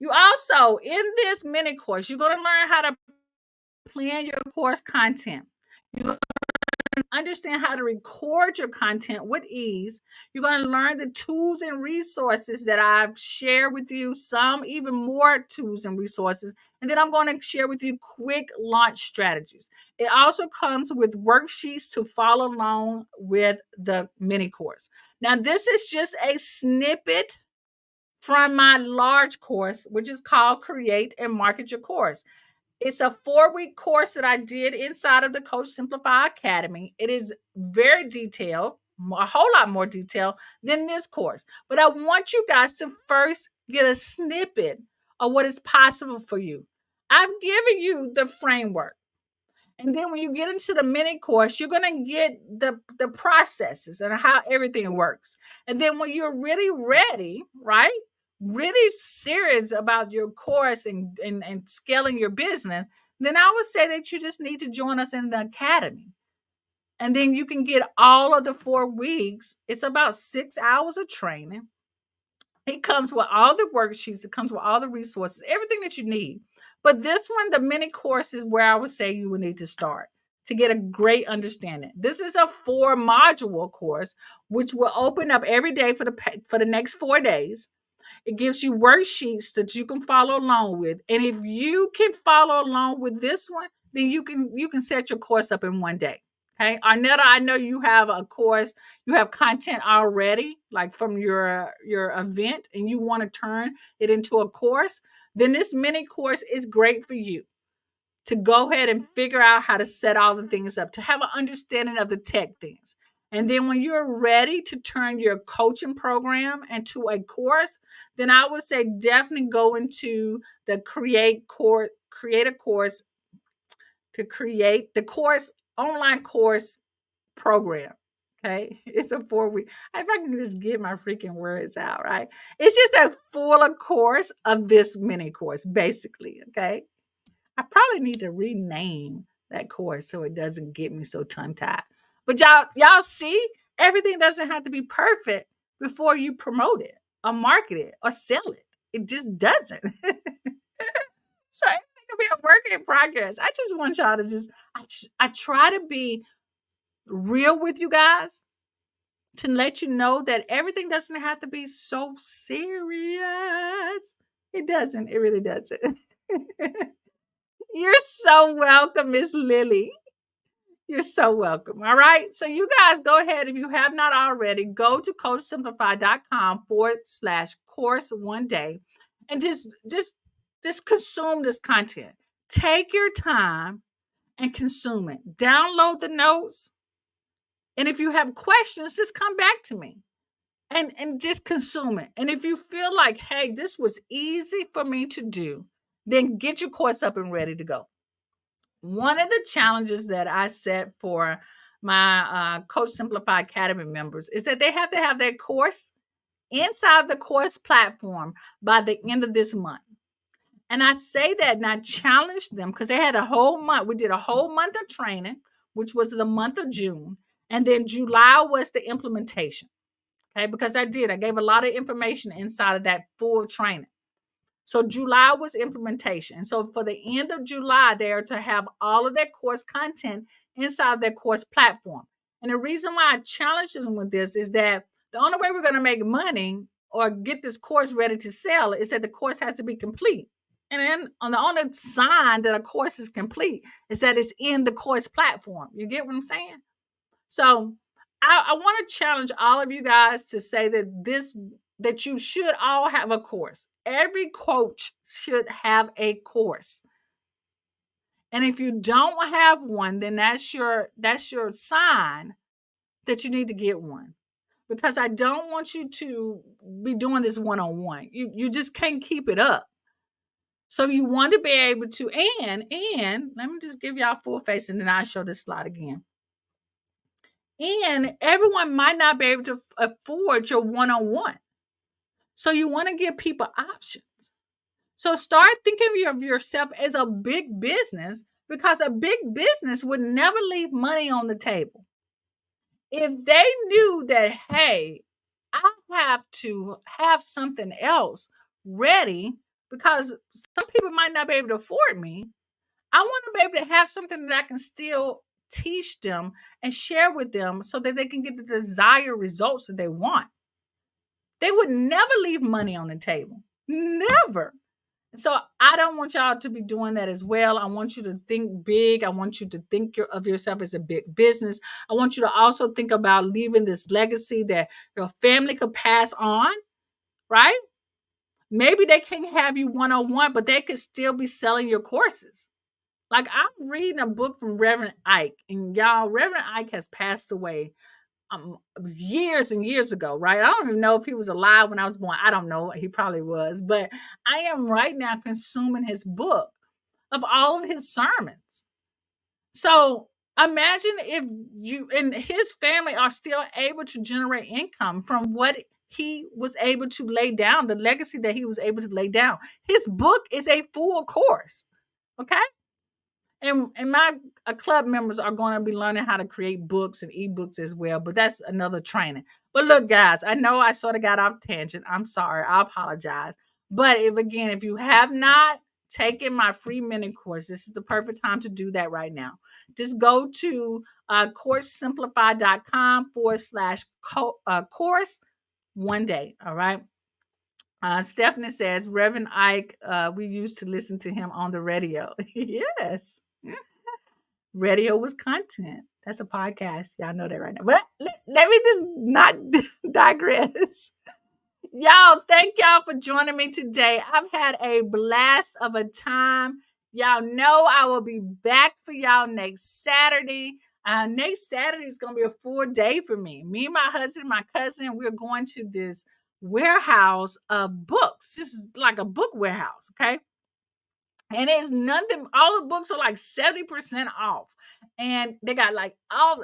You also, in this mini course, you're going to learn how to plan your course content. You're understand how to record your content with ease. You're going to learn the tools and resources that I've shared with you, some even more tools and resources. And then I'm going to share with you quick launch strategies. It also comes with worksheets to follow along with the mini course. Now, this is just a snippet from my large course, which is called Create and Market Your Course. It's a 4-week course that I did inside of the Coach Simplify Academy. It is very detailed, a whole lot more detailed than this course. But I want you guys to first get a snippet of what is possible for you. I've given you the framework. And then when you get into the mini course, you're going to get the processes and how everything works. And then when you're really ready, right? Really serious about your course and scaling your business, then I would say that you just need to join us in the academy. And then you can get all of the 4 weeks. It's about 6 hours of training. It comes with all the worksheets. It comes with all the resources, everything that you need. But this one, the mini course, is where I would say you would need to start to get a great understanding. This is a 4-module course, which will open up every day for the next 4 days. It gives you worksheets that you can follow along with. And if you can follow along with this one, then you can set your course up in one day. Okay. Arnetta, I know you have a course, you have content already, like from your event, and you want to turn it into a course, then this mini course is great for you to go ahead and figure out how to set all the things up, to have an understanding of the tech things. And then when you're ready to turn your coaching program into a course, then I would say definitely go into the create a course to create the course, online course program. Okay. It's a 4-week. If I can just get my freaking words out, right? It's just a fuller course of this mini course, basically. Okay. I probably need to rename that course so it doesn't get me so tongue tied. But y'all see, everything doesn't have to be perfect before you promote it or market it or sell it. It just doesn't. So everything can be a work in progress. I just want y'all to just, I try to be real with you guys to let you know that everything doesn't have to be so serious. It doesn't. It really doesn't. You're so welcome, Miss Lily. You're so welcome. All right. So you guys go ahead. If you have not already, go to coachsimplify.com/course 1 day and just consume this content. Take your time and consume it. Download the notes. And if you have questions, just come back to me and just consume it. And if you feel like, hey, this was easy for me to do, then get your course up and ready to go. One of the challenges that I set for my Coach Simplify Academy members is that they have to have their course inside the course platform by the end of this month. And I say that and I challenged them because they had a whole month. We did a whole month of training, which was the month of June. And then July was the implementation. Okay, because I gave a lot of information inside of that full training. So July was implementation. So for the end of July, they are to have all of their course content inside their course platform. And the reason why I challenge them with this is that the only way we're going to make money or get this course ready to sell is that the course has to be complete. And then on the only sign that a course is complete is that it's in the course platform. You get what I'm saying? So I want to challenge all of you guys to say that you should all have a course. Every coach should have a course. And if you don't have one, then that's your sign that you need to get one. Because I don't want you to be doing this one-on-one. You just can't keep it up. So you want to be able to, and let me just give y'all full face and then I'll show this slide again. And everyone might not be able to afford your one-on-one. So you want to give people options. So start thinking of yourself as a big business because a big business would never leave money on the table. If they knew that, hey, I have to have something else ready because some people might not be able to afford me. I want to be able to have something that I can still teach them and share with them so that they can get the desired results that they want. They would never leave money on the table. Never. So I don't want y'all to be doing that as well. I want you to think big. I want you to think of yourself as a big business. I want you to also think about leaving this legacy that your family could pass on, right? Maybe they can't have you one-on-one, but they could still be selling your courses. Like I'm reading a book from Reverend Ike, and y'all, Reverend Ike has passed away years and years ago, right? I don't even know if he was alive when I was born. I don't know. He probably was. But I am right now consuming his book of all of his sermons. So imagine if you and his family are still able to generate income from what he was able to lay down, the legacy that he was able to lay down. His book is a full course. Okay. And my club members are going to be learning how to create books and ebooks as well, but that's another training. But look, guys, I know I sort of got off tangent. I'm sorry. I apologize. But if you have not taken my free mini course, this is the perfect time to do that right now. Just go to coursesimplify.com/course 1 day. All right. Stephanie says, Reverend Ike, we used to listen to him on the radio. Yes. Radio was content. That's a podcast. Y'all know that right now. But let me just not digress. Y'all, thank y'all for joining me today. I've had a blast of a time. Y'all know I will be back for y'all next Saturday. Next Saturday is going to be a full day for me. Me and my husband, my cousin, we're going to this warehouse of books. This is like a book warehouse, okay? And it's nothing, all the books are like 70% off. And they got like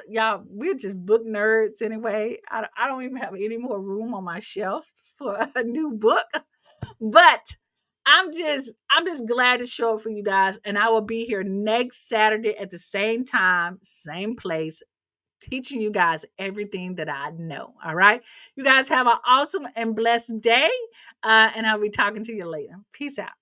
y'all, we're just book nerds anyway. I don't even have any more room on my shelf for a new book. But I'm just glad to show up for you guys. And I will be here next Saturday at the same time, same place, teaching you guys everything that I know. All right. You guys have an awesome and blessed day. And I'll be talking to you later. Peace out.